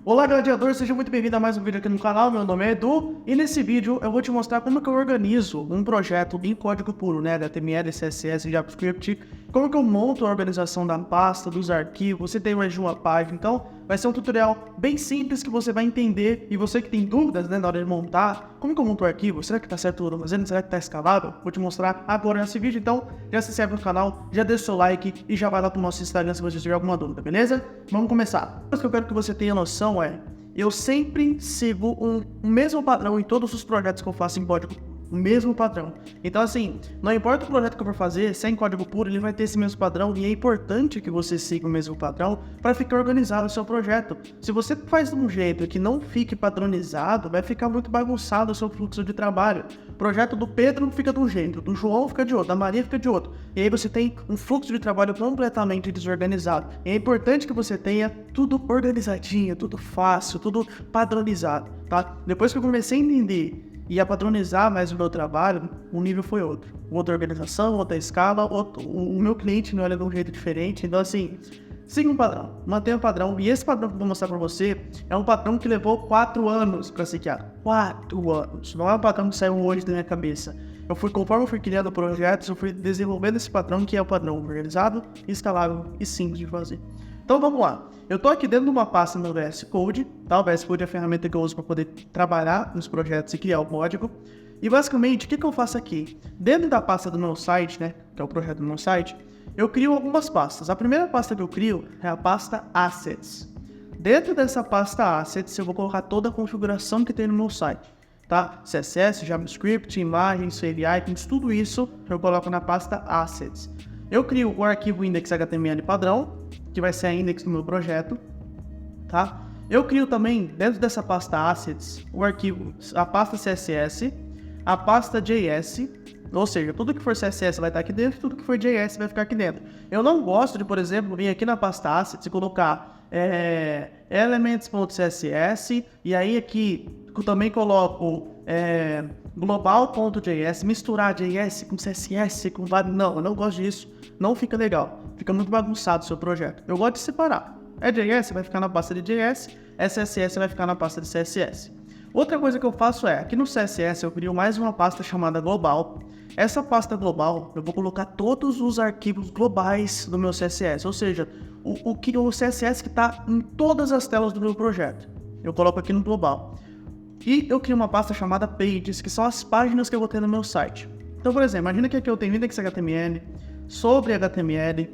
Olá, gladiador, seja muito bem-vindo a mais um vídeo aqui no canal. Meu nome é Edu e nesse vídeo eu vou te mostrar como que eu organizo um projeto em código puro, né, HTML, CSS, JavaScript, como que eu monto a organização da pasta, dos arquivos, se tem mais de uma página. Então vai ser um tutorial bem simples que você vai entender, e você que tem dúvidas, né, na hora de montar, como que eu monto o arquivo, será que tá certo o que eu tô fazendo, será que tá escalável? Vou te mostrar agora nesse vídeo. Então já se inscreve no canal, já deixa o seu like e já vai lá pro nosso Instagram se você tiver alguma dúvida, beleza? Vamos começar. O que eu quero que você tenha noção eu sempre sigo um mesmo padrão em todos os projetos que eu faço em código, o mesmo padrão. Então assim, não importa o projeto que eu for fazer, se é em código puro, ele vai ter esse mesmo padrão, e é importante que você siga o mesmo padrão para ficar organizado o seu projeto. Se você faz de um jeito que não fique padronizado, vai ficar muito bagunçado o seu fluxo de trabalho. O projeto do Pedro fica de um jeito, do João fica de outro, da Maria fica de outro. E aí você tem um fluxo de trabalho completamente desorganizado. E é importante que você tenha tudo organizadinho, tudo fácil, tudo padronizado, tá? Depois que eu comecei a entender e a padronizar mais o meu trabalho, o nível foi outro. Outra organização, outra escala, o meu cliente me olha de um jeito diferente. Então assim, siga um padrão, mantenha um padrão. E esse padrão que eu vou mostrar pra você é um padrão que levou 4 anos pra se criar. 4 anos. Não é um padrão que saiu hoje da minha cabeça. Conforme eu fui criando projetos, eu fui desenvolvendo esse padrão, que é o padrão organizado, escalável e simples de fazer. Então vamos lá. Eu tô aqui dentro de uma pasta no VS Code, tá? O VS Code é a ferramenta que eu uso para poder trabalhar nos projetos e criar o código. E basicamente, o que eu faço aqui? Dentro da pasta do meu site, né, que é o projeto do meu site, eu crio algumas pastas. A primeira pasta que eu crio é a pasta Assets. Dentro dessa pasta Assets, eu vou colocar toda a configuração que tem no meu site, tá? CSS, JavaScript, imagens, save items, tudo isso eu coloco na pasta Assets. Eu crio o arquivo index.html padrão, que vai ser a index do meu projeto, tá? Eu crio também, dentro dessa pasta Assets, o arquivo, a pasta CSS, a pasta JS, ou seja, tudo que for CSS vai estar aqui dentro, tudo que for JS vai ficar aqui dentro. Eu não gosto de, por exemplo, vir aqui na pasta Assets e colocar elements.css, e aí aqui eu também coloco global.js, misturar JS com CSS, com vários. Não, eu não gosto disso, não fica legal, fica muito bagunçado o seu projeto. Eu gosto de separar. JS vai ficar na pasta de JS, CSS vai ficar na pasta de CSS. Outra coisa que eu faço aqui no CSS eu crio mais uma pasta chamada global. Essa pasta global, eu vou colocar todos os arquivos globais do meu CSS, ou seja, o CSS que está em todas as telas do meu projeto. Eu coloco aqui no global. E eu crio uma pasta chamada Pages, que são as páginas que eu vou ter no meu site. Então, por exemplo, imagina que aqui eu tenho index.html, sobre HTML,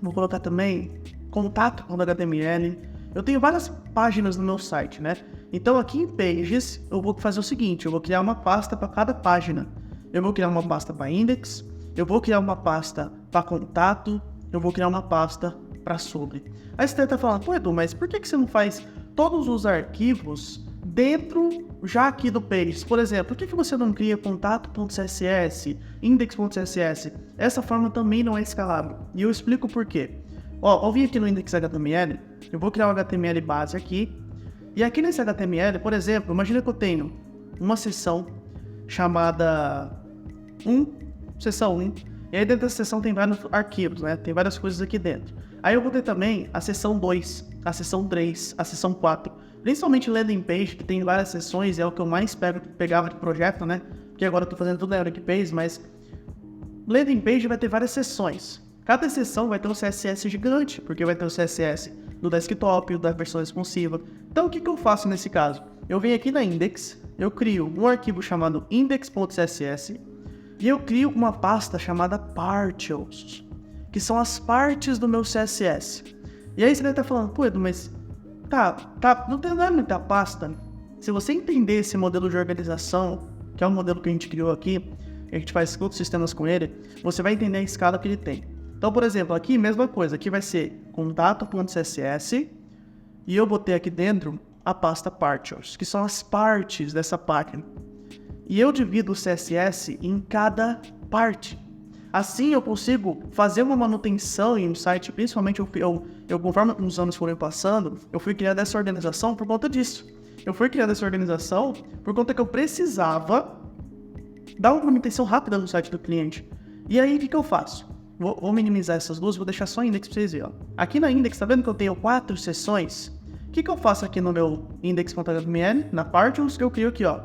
vou colocar também contato com HTML. Eu tenho várias páginas no meu site, né? Então aqui em Pages, eu vou fazer o seguinte, eu vou criar uma pasta para cada página. Eu vou criar uma pasta para index, eu vou criar uma pasta para contato, eu vou criar uma pasta para sobre. Aí você tá falando, pô Edu, mas por que você não faz todos os arquivos dentro já aqui do Pages? Por exemplo, por que você não cria contato.css, index.css? Essa forma também não é escalável. E eu explico por quê. Ó, eu vim aqui no index.html, eu vou criar um HTML base aqui. E aqui nesse HTML, por exemplo, imagina que eu tenho uma seção chamada seção 1. E aí dentro dessa seção tem vários arquivos, né? Tem várias coisas aqui dentro. Aí eu vou ter também a seção 2, a seção 3, a seção 4. Principalmente landing page, que tem várias seções, é o que eu mais pegava de projeto, né? Porque agora eu tô fazendo tudo na landing page, mas landing page vai ter várias seções. Cada seção vai ter um CSS gigante, porque vai ter o CSS do desktop, da versão responsiva. Então o que eu faço nesse caso? Eu venho aqui na index, eu crio um arquivo chamado index.css e eu crio uma pasta chamada partials, que são as partes do meu CSS. E aí você deve estar falando, pô Edu, mas não tem muita pasta. Se você entender esse modelo de organização, que é o modelo que a gente criou aqui, a gente faz outros sistemas com ele, você vai entender a escala que ele tem. Então, por exemplo, aqui mesma coisa, aqui vai ser contato.css e eu botei aqui dentro a pasta partials, que são as partes dessa página. E eu divido o CSS em cada parte. Assim eu consigo fazer uma manutenção em um site, principalmente eu conforme os anos foram passando, eu fui criando essa organização por conta disso. Eu fui criando essa organização por conta que eu precisava dar uma manutenção rápida no site do cliente. E aí, o que eu faço? Vou minimizar essas duas, vou deixar só a index pra vocês verem. Aqui na index, tá vendo que eu tenho 4 seções? O que eu faço aqui no meu index.html? Na parte eu crio aqui, ó,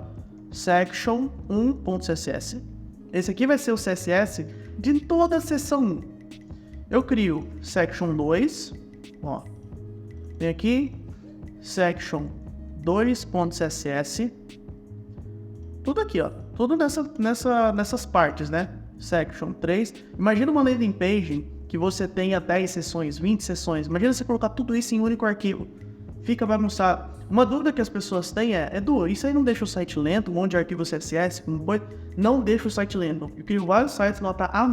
section 1.css. Esse aqui vai ser o CSS de toda a seção 1. Eu crio section 2, ó, vem aqui, section 2.css, tudo aqui, ó, tudo nessas partes, né? Section 3. Imagina uma landing page que você tenha 10 seções, 20 seções. Imagina você colocar tudo isso em um único arquivo. Fica bagunçado. Uma dúvida que as pessoas têm é, Edu, isso aí não deixa o site lento? Um monte de arquivo CSS? Não deixa o site lento. Eu crio vários sites nota A+,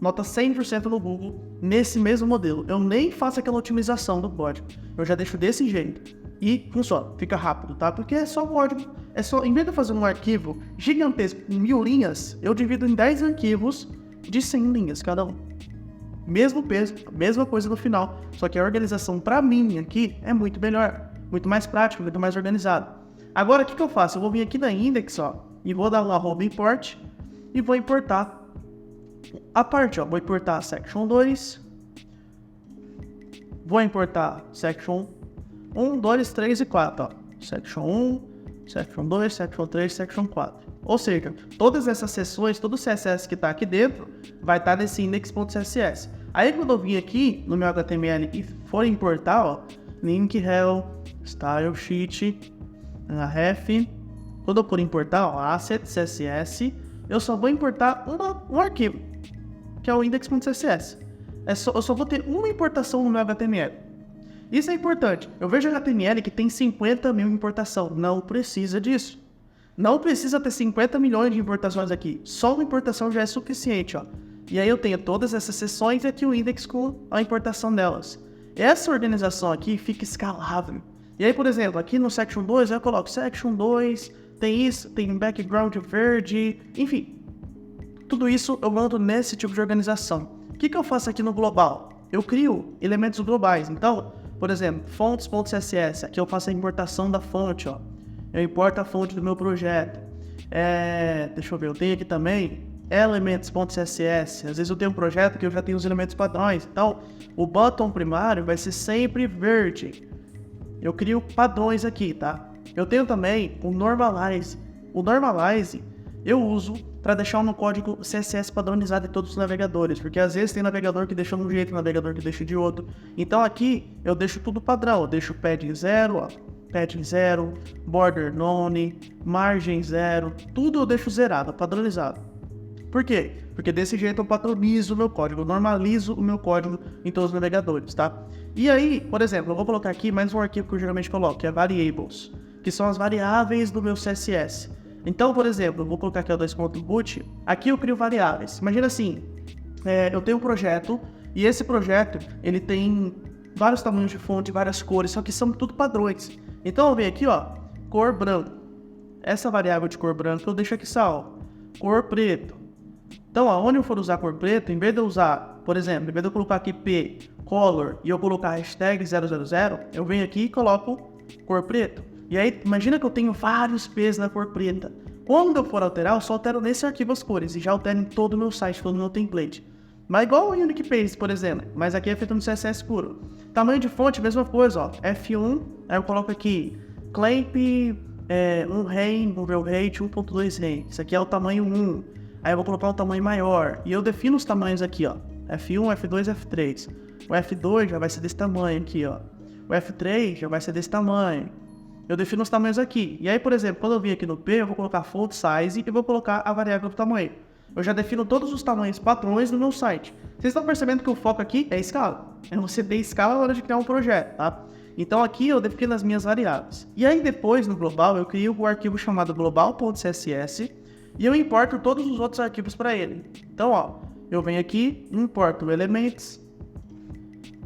nota 100% no Google, nesse mesmo modelo. Eu nem faço aquela otimização do código. Eu já deixo desse jeito. E funciona, fica rápido, tá? Porque é só código. É só, em vez de eu fazer um arquivo gigantesco com 1000 linhas, eu divido em 10 arquivos de 100 linhas cada um. Mesmo peso, mesma coisa no final. Só que a organização pra mim aqui é muito melhor, muito mais prático, muito mais organizado. Agora o que eu faço? Eu vou vir aqui na index, ó, e vou dar um @import e vou importar a parte, ó. Vou importar a section 2, vou importar section 1, 2, 3 e 4, ó. Section 1, Section 2, Section 3, Section 4. Ou seja, todas essas seções, todo o CSS que está aqui dentro, vai estar nesse index.css. Aí quando eu vim aqui no meu HTML e for importar, ó, link rel, style sheet, ref, quando eu for importar, ó, asset CSS, eu só vou importar um arquivo, que é o index.css. Eu só vou ter uma importação no meu HTML. Isso é importante. Eu vejo HTML que tem 50 mil importação. Não precisa disso. Não precisa ter 50 milhões de importações aqui. Só uma importação já é suficiente, ó. E aí eu tenho todas essas seções e aqui o index com a importação delas. Essa organização aqui fica escalável. E aí, por exemplo, aqui no Section 2 eu coloco Section 2, tem isso, tem background verde, enfim. Tudo isso eu mando nesse tipo de organização. O que eu faço aqui no global? Eu crio elementos globais. Então, por exemplo, fontes.css, aqui eu faço a importação da fonte, ó. Eu importo a fonte do meu projeto. Deixa eu ver, eu tenho aqui também elements.css. Às vezes eu tenho um projeto que eu já tenho os elementos padrões. Então, o button primário vai ser sempre verde. Eu crio padrões aqui, tá? Eu tenho também o normalize. O normalize eu uso para deixar um código CSS padronizado em todos os navegadores, porque às vezes tem navegador que deixa de um jeito, navegador que deixa de outro. Então aqui eu deixo tudo padrão, eu deixo padding 0, ó, padding 0, border none, margem 0, tudo eu deixo zerado, padronizado. Por quê? Porque desse jeito eu padronizo o meu código, eu normalizo o meu código em todos os navegadores, tá? E aí, por exemplo, eu vou colocar aqui mais um arquivo que eu geralmente coloco, que é variables, que são as variáveis do meu CSS. Então, por exemplo, eu vou colocar aqui o 2.boot, aqui eu crio variáveis. Imagina assim, eu tenho um projeto, e esse projeto, ele tem vários tamanhos de fonte, várias cores, só que são tudo padrões. Então, eu venho aqui, ó, cor branco. Essa variável de cor branca eu deixo aqui salvo. Cor preto. Então, aonde eu for usar cor preto, em vez de eu usar, por exemplo, em vez de eu colocar aqui p, color, e eu colocar hashtag 000, eu venho aqui e coloco cor preto. E aí, imagina que eu tenho vários P's na cor preta. Quando eu for alterar, eu só altero nesse arquivo as cores e já altero em todo o meu site, todo o meu template. Mas igual o Unique Paste, por exemplo, mas aqui é feito no CSS puro. Tamanho de fonte, mesma coisa, ó. F1, aí eu coloco aqui, clamp, 1 rei, novel rate, 1.2 rei. Isso aqui é o tamanho 1. Aí eu vou colocar um tamanho maior. E eu defino os tamanhos aqui, ó. F1, F2, F3. O F2 já vai ser desse tamanho aqui, ó. O F3 já vai ser desse tamanho. Eu defino os tamanhos aqui. E aí, por exemplo, quando eu vim aqui no P, eu vou colocar font size e vou colocar a variável do tamanho. Eu já defino todos os tamanhos padrões do meu site. Vocês estão percebendo que o foco aqui é escala. É você ter escala na hora de criar um projeto, tá? Então aqui eu defino as minhas variáveis. E aí depois, no global, eu crio o arquivo chamado global.css e eu importo todos os outros arquivos para ele. Então, ó, eu venho aqui, importo elements,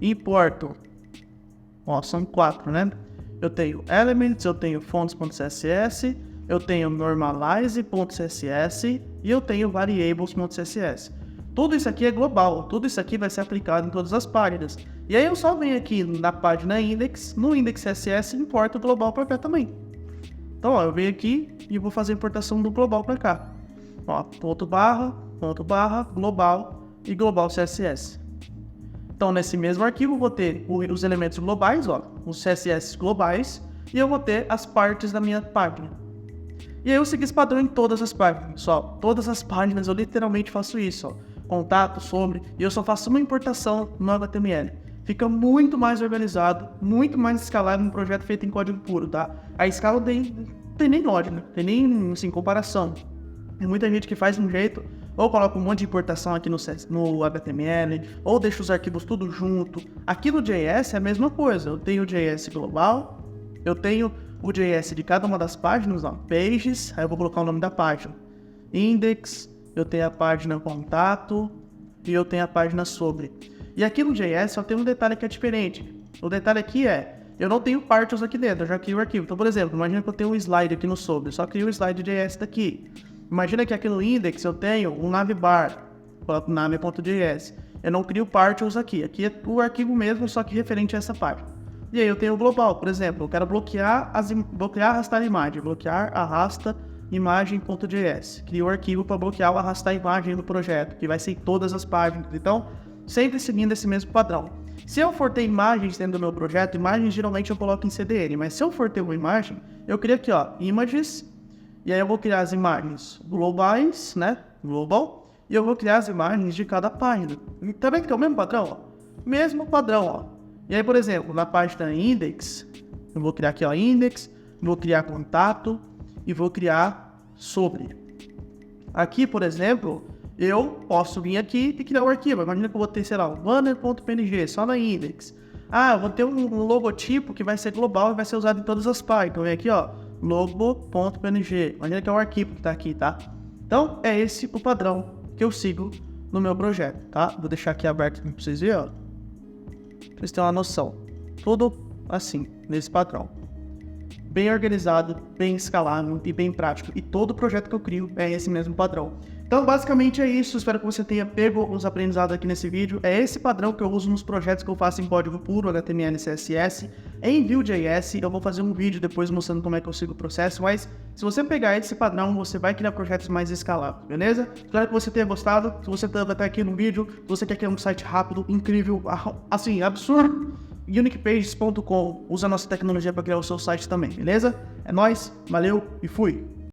importo, ó, são 4, né? Eu tenho elements, eu tenho fonts.css, eu tenho normalize.css e eu tenho variables.css. Tudo isso aqui é global, tudo isso aqui vai ser aplicado em todas as páginas. E aí eu só venho aqui na página index, no index CSS, e importo o global para cá também. Então, ó, eu venho aqui e vou fazer a importação do global para cá. Ó, ponto barra, global e global CSS. Então, nesse mesmo arquivo, eu vou ter os elementos globais, ó, os CSS globais, e eu vou ter as partes da minha página. E aí eu segui esse padrão em todas as páginas, só. Todas as páginas eu literalmente faço isso, ó. Contato, sobre, e eu só faço uma importação no HTML. Fica muito mais organizado, muito mais escalável num projeto feito em código puro, tá? A escala não tem nem lógica, tem nem, assim, comparação. Tem muita gente que faz um jeito, ou coloca um monte de importação aqui no HTML, ou deixa os arquivos tudo junto. Aqui no JS é a mesma coisa, eu tenho o JS global, eu tenho o JS de cada uma das páginas, ó, pages, aí eu vou colocar o nome da página, index, eu tenho a página contato e eu tenho a página sobre. E aqui no JS só tem um detalhe que é diferente. O detalhe aqui é, eu não tenho partes aqui dentro, eu já crio o arquivo. Então, por exemplo, imagina que eu tenho um slide aqui no sobre, eu só crio o slide JS daqui. Imagina que aqui no index eu tenho um navbar, coloco nave.js. Eu não crio particles aqui, aqui é o arquivo mesmo, só que referente a essa página. E aí eu tenho o global, por exemplo, eu quero bloquear, arrastar imagem, bloquear, arrasta imagem.js. Crio o arquivo para bloquear ou arrastar imagem do projeto, que vai ser em todas as páginas. Então, sempre seguindo esse mesmo padrão. Se eu for ter imagens dentro do meu projeto, imagens geralmente eu coloco em CDN, mas se eu for ter uma imagem, eu crio aqui, ó, images, e aí eu vou criar as imagens globais, né, global, e eu vou criar as imagens de cada página. Tá vendo que é o mesmo padrão, ó? Mesmo padrão, ó. E aí, por exemplo, na página index, eu vou criar aqui, ó, index, vou criar contato e vou criar sobre. Aqui, por exemplo, eu posso vir aqui e criar um arquivo. Imagina que eu vou ter, sei lá, um banner.png, só na index. Ah, eu vou ter um logotipo que vai ser global e vai ser usado em todas as páginas. Então, vem aqui, ó, logo.png. Imagina que é o arquivo que tá aqui, tá? Então, é esse o padrão que eu sigo no meu projeto, tá? Vou deixar aqui aberto para vocês verem, ó. Pra vocês terem uma noção. Tudo assim, nesse padrão. Bem organizado, bem escalável e bem prático. E todo projeto que eu crio é esse mesmo padrão. Então, basicamente é isso. Espero que você tenha pego os aprendizados aqui nesse vídeo. É esse padrão que eu uso nos projetos que eu faço em código puro, HTML e CSS. Em Vue.js, eu vou fazer um vídeo depois mostrando como é que eu sigo o processo. Mas, se você pegar esse padrão, você vai criar projetos mais escaláveis, beleza? Espero que você tenha gostado. Se você tá até aqui no vídeo, se você quer criar um site rápido, incrível, assim, absurdo, uniquepages.com. Usa a nossa tecnologia para criar o seu site também, beleza? É nóis, valeu e fui!